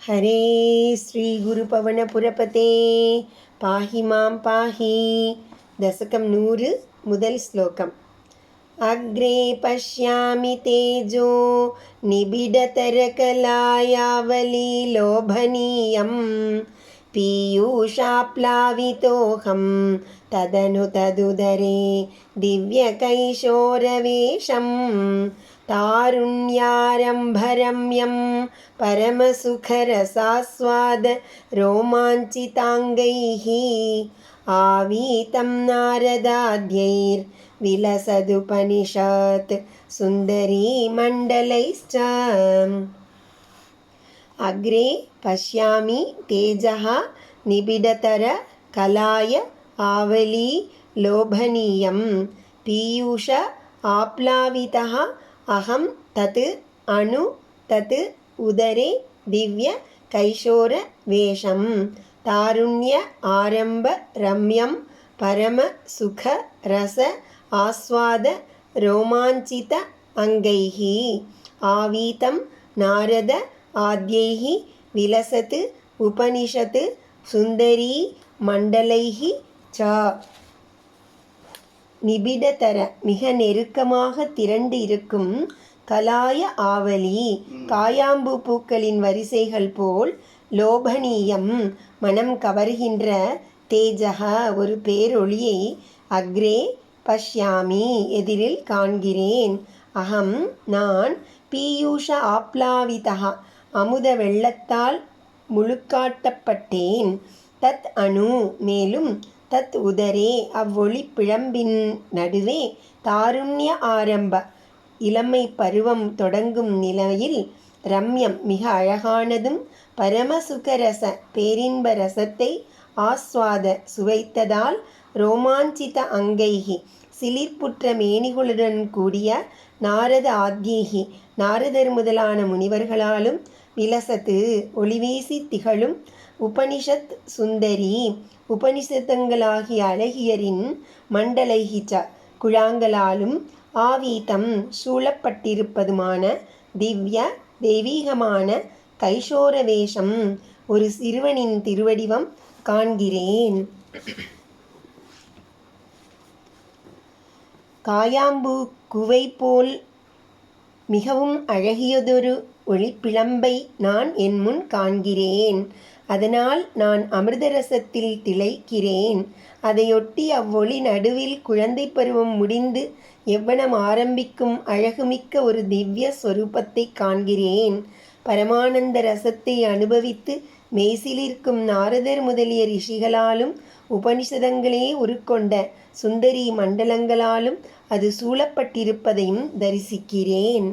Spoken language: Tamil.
हरे श्री गुरुपवनपुरपते पाहि मां पाहि दशकं 100 முதல் ஸ்லோகம். अग्रे पश्यामि तेजो निबिडतरकलायावली लोभनीयं पीयूषाप्लावितोऽहं तदनु तदुदरे दिव्यकैशोरवेशं तारुण्यारम्भरम्यं परमसुखरसास्वाद रोमाञ्चिताङ्गैः आवीतं नारदाद्यैर्विलसदुपनिषत् सुन्दरी मण्डलैश्च. अग्रे पश्यामि तेजः निबिडतर कलाय आवली लोभनीयं पीयूष आप्लावितः अहं तत् अनु तत् उदरे दिव्य कैशोर वेशं तारुण्य आरंभ रम्यं परम सुख रस आस्वाद रोमांचित अंगैः आवीतं नारद आद्यैः विलसत् उपनिषत् सुंदरी मंडलैः च. நிபிடதர மிக நெருக்கமாக திரண்டு இருக்கும் கலாய ஆவலி காயாம்பு பூக்களின் வரிசைகள் போல் லோபனீயம் மனம் கவர்கின்ற தேஜக ஒரு பேரொளியை அக்ரே பஷ்யாமி எதிரில் காண்கிறேன். அகம் நான் பீயூஷ ஆப்லாவிதா அமுத வெள்ளத்தால் முழுக்காட்டப்பட்டேன். தத் அணு மேலும் தத் உதரே அவ்வொளி பிழம்பின் நடுவே தாருண்ய ஆரம்ப இளமை பருவம் தொடங்கும் நிலையில் ரம்யம் மிக அழகானதும் பரமசுகரச பேரின்ப ரசத்தை ஆஸ்வாத சுவைத்ததால் ரோமாஞ்சித அங்கைகி சிலிர்ப்புற்ற மேனிகளுடன் கூடிய நாரத ஆத்யேகி நாரதர் முதலான முனிவர்களாலும் விலசத்து ஒளிவீசி திகழும் உபனிஷத் சுந்தரி உபனிஷதங்களாகிய அழகியரின் மண்டலைகிச்ச குழாங்களாலும் ஆவீதம் சூழப்பட்டிருப்பதுமான திவ்ய தெய்வீகமான கைஷோர வேஷம் ஒரு சிறுவனின் திருவடிவம் காண்கிறேன். காயாம்பூ குவை போல் மிகவும் அழகியதொரு ஒளிப்பிழம்பை நான் என் முன் காண்கிறேன். அதனால் நான் அமிர்தரசத்தில் திளைக்கிறேன். அதையொட்டி அவ்வொளி நடுவில் குழந்தை பருவம் முடிந்து எவ்வனம் ஆரம்பிக்கும் அழகுமிக்க ஒரு திவ்ய ஸ்வரூபத்தை காண்கிறேன். பரமானந்த ரசத்தை அனுபவித்து மெய்சிலிருக்கும் நாரதர் முதலிய ரிஷிகளாலும் உபனிஷதங்களே உருக்கொண்ட சுந்தரி மண்டலங்களாலும் அது சூழப்பட்டிருப்பதையும் தரிசிக்கிறேன்.